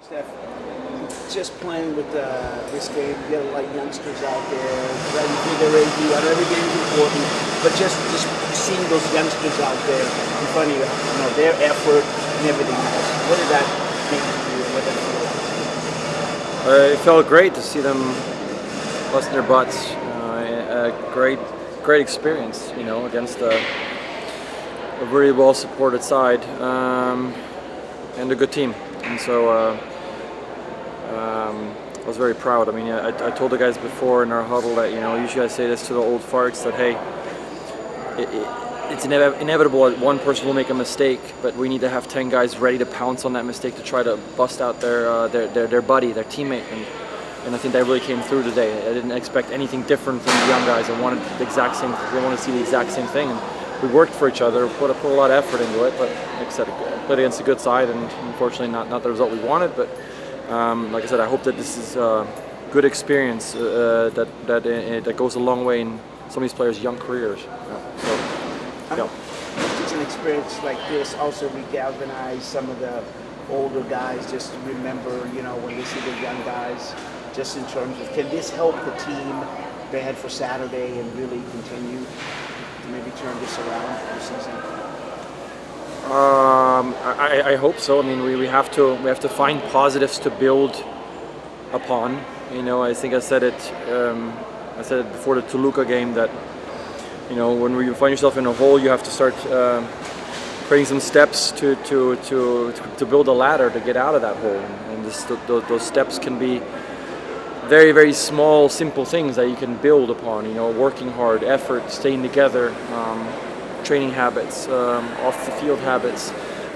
Steph, just playing with this game, you got a lot of youngsters out there, ready for their AD. I know every game is important, but just seeing those youngsters out there in front of you, their effort and everything else. What did that make you? What did that feel like? It felt great to see them busting their butts. A great experience, against a really well supported side and a good team. And so I was very proud. I mean, I told the guys before in our huddle that usually I say this to the old farts that hey, it's inevitable that one person will make a mistake, but we need to have 10 guys ready to pounce on that mistake to try to bust out their buddy, their teammate. And I think that really came through today. I didn't expect anything different from the young guys. I wanted the exact same. They wanted to see the exact same thing, and we worked for each other. Put a lot of effort into it. But like I said, played against a good side, and unfortunately not the result we wanted. But like I said, I hope that this is a good experience that goes a long way in some of these players' young careers. Does an experience like this also re-galvanize some of the older guys? Just to remember, when they see the young guys. Just in terms of, can this help the team they had for Saturday and really continue to maybe turn this around for the season? I hope so. I mean, we have to find positives to build upon. I think I said it before the Toluca game that when you find yourself in a hole, you have to start creating some steps to build a ladder to get out of that hole. And those steps can be very, very small, simple things that you can build upon. Working hard, effort, staying together, training habits, off the field habits,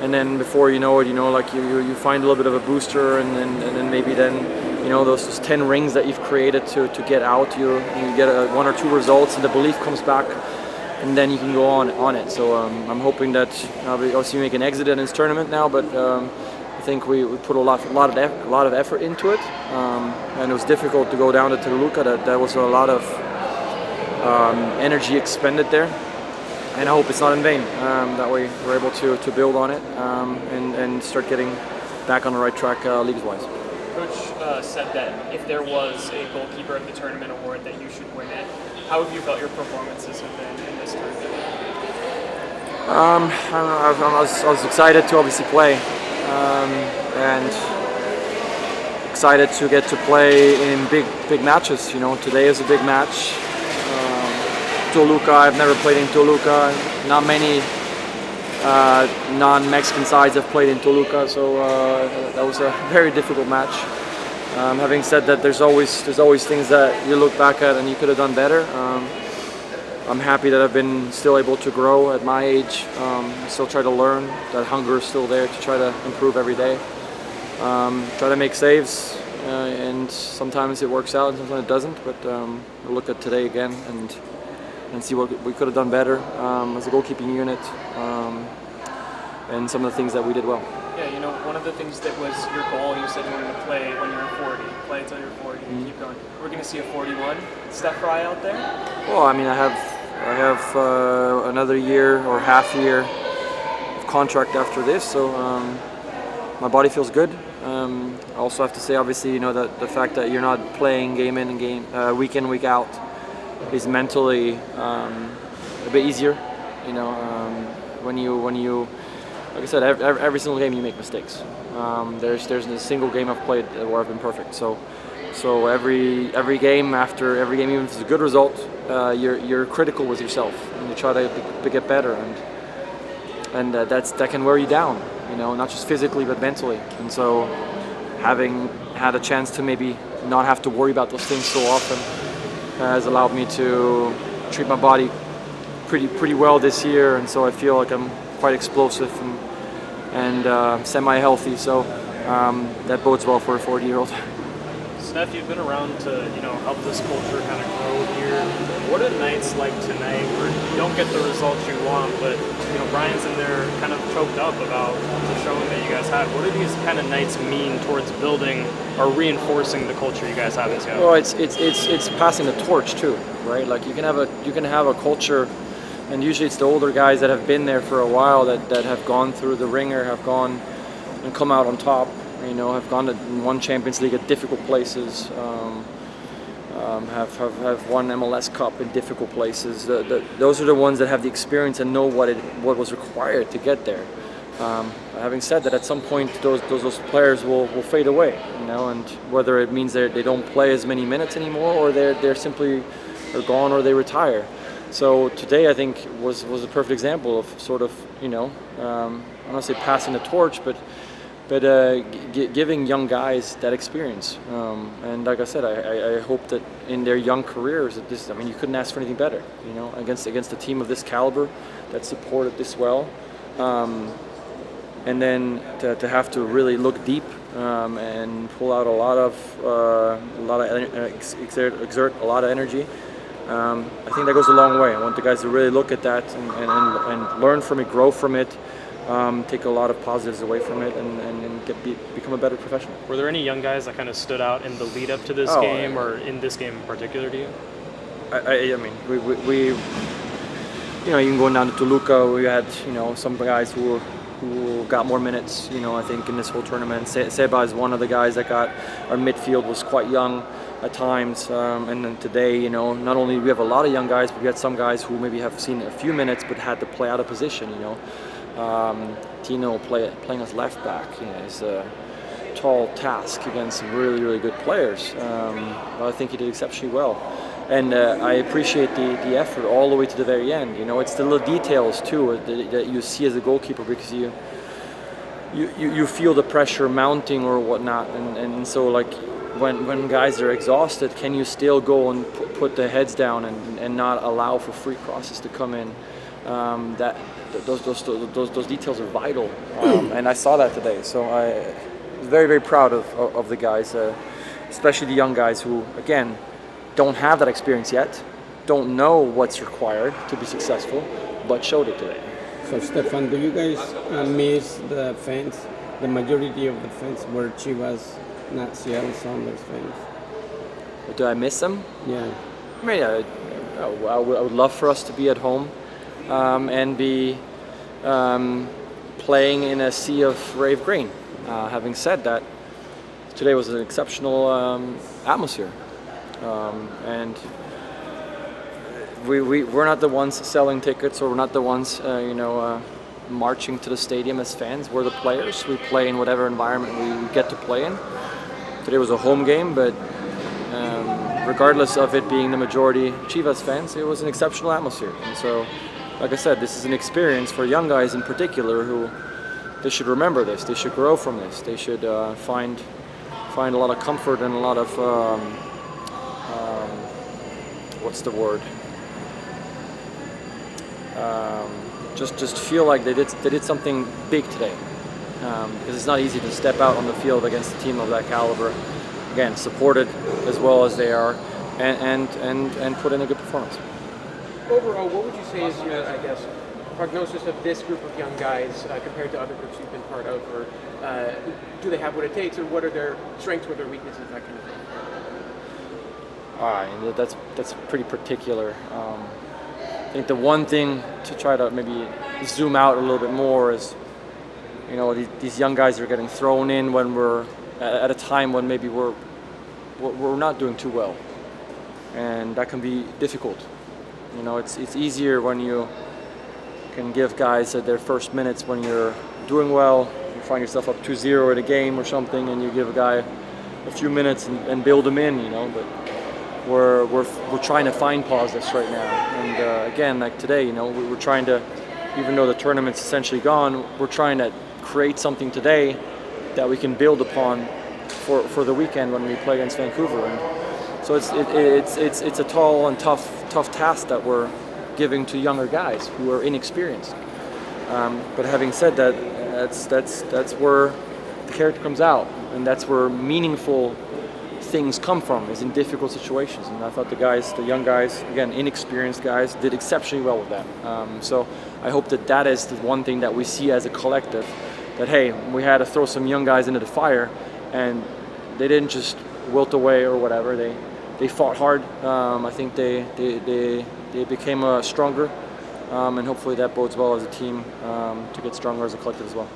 and then before you know it, like you find a little bit of a booster, and then maybe those 10 rings that you've created to get out, you get one or two results, and the belief comes back, and then you can go on it. So I'm hoping that obviously we make an exit in this tournament now, but. I think we put a lot of effort into it, and it was difficult to go down to Toluca. That was a lot of energy expended there, and I hope it's not in vain. That way we're able to build on it and start getting back on the right track leagues-wise. Coach said that if there was a goalkeeper of the tournament award that you should win it. How have you felt your performances have been in this tournament? I was excited to obviously play. And excited to get to play in big matches. Today is a big match. Toluca, I've never played in Toluca. Not many non-Mexican sides have played in Toluca, so that was a very difficult match. Having said that, there's always things that you look back at and you could have done better. I'm happy that I've been still able to grow at my age, still try to learn. That hunger is still there to try to improve every day. Try to make saves, and sometimes it works out and sometimes it doesn't, but we'll look at today again and see what we could have done better as a goalkeeping unit, and some of the things that we did well. Yeah, one of the things that was your goal, you said you wanted to play when you were 40, play until you're 40, and keep going. We're going to see a 41 Steph Frei out there? Well, I mean, I have another year or half year of contract after this, so my body feels good. I also have to say, obviously, that the fact that you're not playing game in and week in, week out is mentally a bit easier. When you like I said, every single game you make mistakes. There's a single game I've played where I've been perfect. So every game, after every game, even if it's a good result, you're critical with yourself and you try to get better, and that can wear you down. Not just physically but mentally. And so having had a chance to maybe not have to worry about those things so often has allowed me to treat my body pretty well this year, and so I feel like I'm quite explosive and semi-healthy, so that bodes well for a 40-year-old. Steph, you've been around to help this culture kind of grow here. What are nights like tonight where you don't get the results you want, but Brian's in there kind of choked up about the showing that you guys had? What do these kind of nights mean towards building or reinforcing the culture you guys have in Seattle? Well, it's passing the torch too, right? Like you can have a culture. And usually it's the older guys that have been there for a while that have gone through the ringer, have gone and come out on top. have gone to won Champions League at difficult places, have won MLS Cup in difficult places. Those are the ones that have the experience and know what was required to get there. Having said that, at some point those players will fade away, and whether it means they don't play as many minutes anymore, or they're simply gone, or they retire. So today I think was a perfect example of sort of I don't want to say passing the torch, but giving young guys that experience. And like I said, I hope that in their young careers, that you couldn't ask for anything better. Against a team of this caliber that supported this well. And then to have to really look deep and pull out exert a lot of energy. I think that goes a long way. I want the guys to really look at that and learn from it, grow from it, take a lot of positives away from it, and become a better professional. Were there any young guys that kind of stood out in the lead up to this game, or in this game in particular to you? I mean, we even going down to Toluca, we had some guys who got more minutes. I think in this whole tournament, Seba is one of the guys that got. Our midfield was quite young at times, and then today, not only we have a lot of young guys, but we had some guys who maybe have seen a few minutes but had to play out of position. Tino playing as left back, is a tall task against some really, really good players. But I think he did exceptionally well. And I appreciate the effort all the way to the very end. It's the little details too that you see as a goalkeeper, because you feel the pressure mounting or whatnot, and so like when guys are exhausted, can you still go and put the heads down and not allow for free crosses to come in? Those details are vital, and I saw that today. So I was very, very proud of the guys, especially the young guys who, again, don't have that experience yet, don't know what's required to be successful, but showed it today. So Stefan, do you guys miss the fans? The majority of the fans were Chivas, not Seattle Sounders fans. Do I miss them? Yeah. I mean, I would love for us to be at home and be playing in a sea of rave green. Having said that, today was an exceptional atmosphere. And we're not the ones selling tickets, or we're not the ones marching to the stadium as fans. We're the players. We play in whatever environment we get to play in. Today was a home game, but regardless of it being the majority Chivas fans, it was an exceptional atmosphere. And so, like I said, this is an experience for young guys in particular who they should remember this. They should grow from this. They should find a lot of comfort and a lot of what's the word? Just feel like they did something big today, because it's not easy to step out on the field against a team of that caliber. Again, supported as well as they are, and put in a good performance. Overall, what would you say is your, prognosis of this group of young guys compared to other groups you've been part of, or do they have what it takes, or what are their strengths, what are their weaknesses, that kind of thing? That's pretty particular. I think the one thing to try to maybe zoom out a little bit more is, these young guys are getting thrown in when we're at a time when maybe we're not doing too well, and that can be difficult. It's easier when you can give guys their first minutes when you're doing well. You find yourself up 2-0 in a game or something, and you give a guy a few minutes and build him in. But we're trying to find positives right now, and again, like today, we're trying to, even though the tournament's essentially gone, we're trying to create something today that we can build upon for the weekend when we play against Vancouver. And so it's a tall and tough task that we're giving to younger guys who are inexperienced. But having said that, that's where the character comes out, and that's where meaningful things come from, is in difficult situations. And I thought the young guys, again, inexperienced guys, did exceptionally well with that. So I hope that is the one thing that we see as a collective, that hey, we had to throw some young guys into the fire, and they didn't just wilt away or whatever. They fought hard. I think they became stronger, and hopefully that bodes well as a team to get stronger as a collective as well.